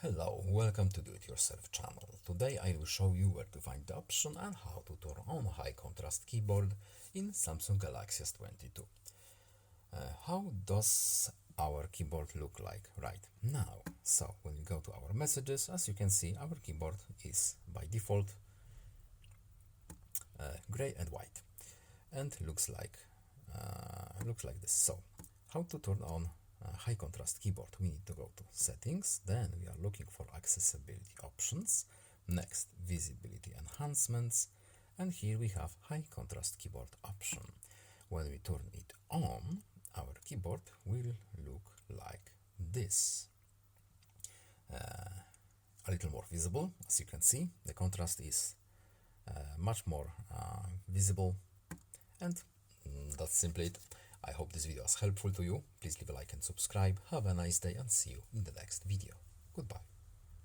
Hello, welcome to Do-It-Yourself channel. Today I will show you where to find the option and how to turn on high contrast keyboard in Samsung Galaxy S22. How does our keyboard look like right now? So when we go to our messages, as you can see, our keyboard is by default gray and white and looks like this. So how to turn on high contrast keyboard? We need to go to settings, then we are looking for accessibility options, next visibility enhancements, and here we have high contrast keyboard option. When we turn it on, our keyboard will look like this. A little more visible, as you can see, the contrast is much more visible, and that's simply it. I hope this video was helpful to you. Please leave a like and subscribe. Have a nice day and see you in the next video.